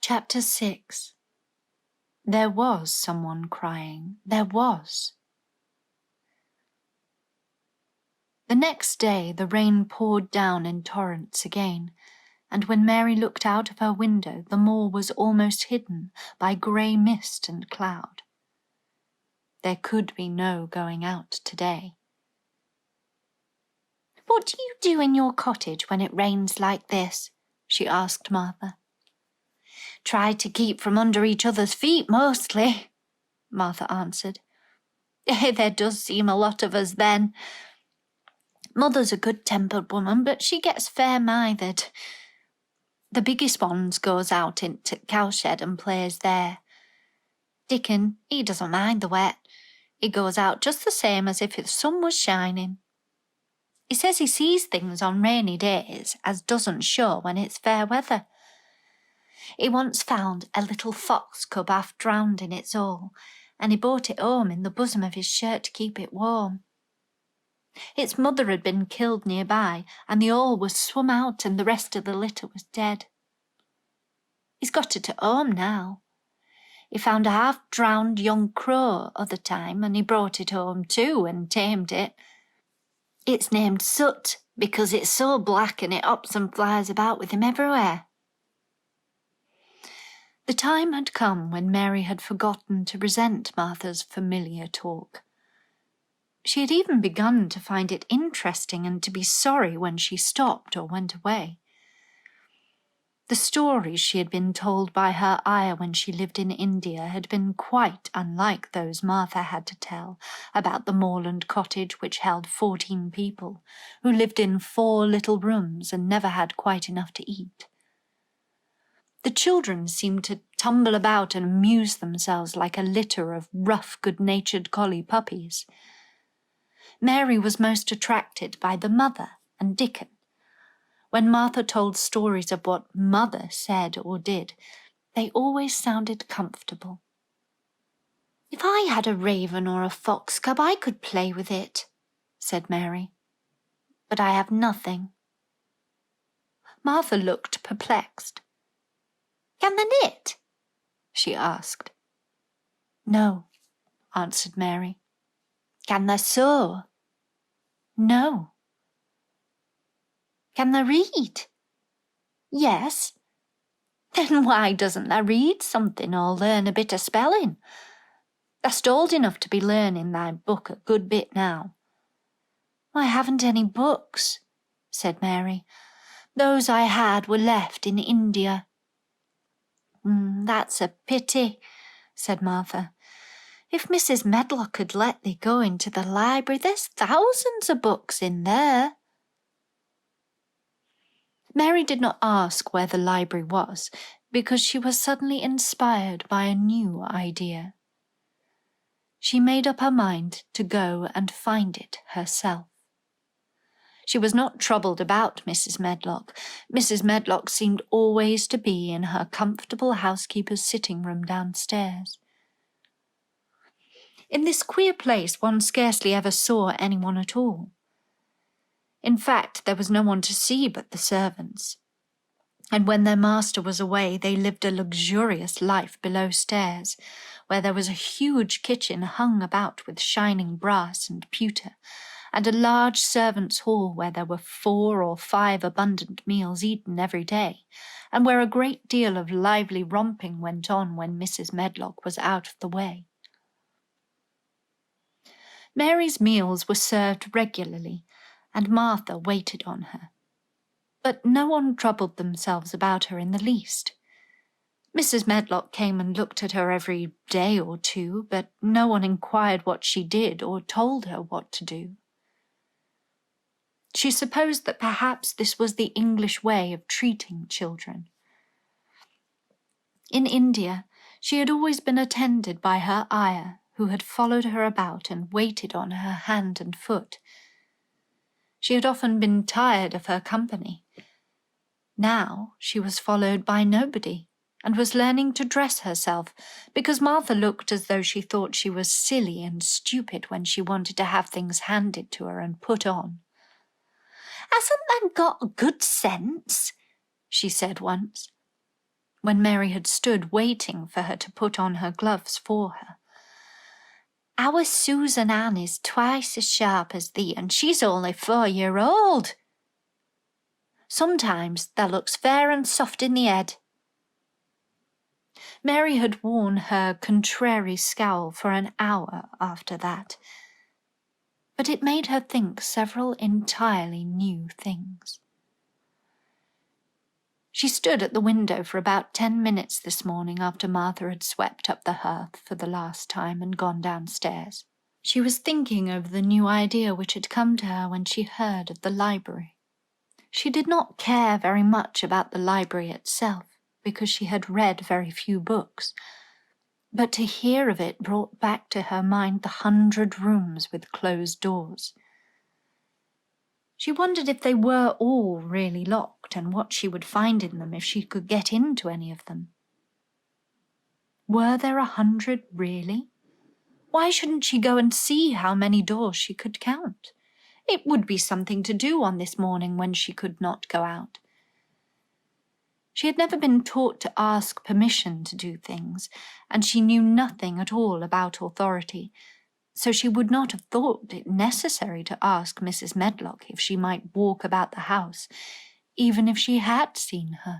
Chapter 6. There was someone crying. There was. The next day the rain poured down in torrents again, and when Mary looked out of her window the moor was almost hidden by grey mist and cloud. There could be no going out today. "What do you do in your cottage when it rains like this?" she asked Martha. "Try to keep from under each other's feet mostly," Martha answered. "There does seem a lot of us then. Mother's a good-tempered woman, but she gets fair-minded. The biggest ones goes out into the cowshed and plays there. Dickon, he doesn't mind the wet. He goes out just the same as if the sun was shining. He says he sees things on rainy days as doesn't show when it's fair weather. He once found a little fox cub half drowned in its hole, and he brought it home in the bosom of his shirt to keep it warm. Its mother had been killed nearby, and the hole was swum out and the rest of the litter was dead. He's got it at home now. He found a half-drowned young crow other time, and he brought it home too and tamed it. It's named Soot because it's so black and it hops and flies about with him everywhere." The time had come when Mary had forgotten to resent Martha's familiar talk. She had even begun to find it interesting and to be sorry when she stopped or went away. The stories she had been told by her ayah when she lived in India had been quite unlike those Martha had to tell about the moorland cottage which held 14 people, who lived in 4 little rooms and never had quite enough to eat. The children seemed to tumble about and amuse themselves like a litter of rough, good-natured collie puppies. Mary was most attracted by the mother and Dickon. When Martha told stories of what Mother said or did, they always sounded comfortable. "If I had a raven or a fox cub, I could play with it," said Mary. "But I have nothing." Martha looked perplexed. "Can they knit?" she asked. "No," answered Mary. "Can they sew?" "No." "Can they read?" "Yes." "Then why doesn't they read something or learn a bit of spelling? They're old enough to be learning thy book a good bit now." "I haven't any books," said Mary. "Those I had were left in India." "That's a pity," said Martha. "If Mrs. Medlock had let thee go into the library, there's thousands of books in there." Mary did not ask where the library was, because she was suddenly inspired by a new idea. She made up her mind to go and find it herself. She was not troubled about Mrs. Medlock. Mrs. Medlock seemed always to be in her comfortable housekeeper's sitting room downstairs. In this queer place one scarcely ever saw anyone at all. In fact, there was no one to see but the servants, and when their master was away they lived a luxurious life below stairs, where there was a huge kitchen hung about with shining brass and pewter, and a large servants' hall where there were 4 or 5 abundant meals eaten every day, and where a great deal of lively romping went on when Mrs. Medlock was out of the way. Mary's meals were served regularly, and Martha waited on her. But no one troubled themselves about her in the least. Mrs. Medlock came and looked at her every day or 2, but no one inquired what she did or told her what to do. She supposed that perhaps this was the English way of treating children. In India, she had always been attended by her ayah, who had followed her about and waited on her hand and foot. She had often been tired of her company. Now she was followed by nobody, and was learning to dress herself, because Martha looked as though she thought she was silly and stupid when she wanted to have things handed to her and put on. "Hasn't them got good sense?" she said once. when Mary had stood waiting for her to put on her gloves for her. "Our Susan Ann is twice as sharp as thee, and she's only 4 year old. Sometimes thou looks fair and soft in the head." Mary had worn her contrary scowl for an hour after that, but it made her think several entirely new things. She stood at the window for about 10 minutes this morning after Martha had swept up the hearth for the last time and gone downstairs. She was thinking over the new idea which had come to her when she heard of the library. She did not care very much about the library itself, because she had read very few books, but to hear of it brought back to her mind the 100 rooms with closed doors. She wondered if they were all really locked and what she would find in them if she could get into any of them. Were there 100 really? Why shouldn't she go and see how many doors she could count? It would be something to do on this morning when she could not go out. She had never been taught to ask permission to do things, and she knew nothing at all about authority, so she would not have thought it necessary to ask Mrs. Medlock if she might walk about the house, even if she had seen her.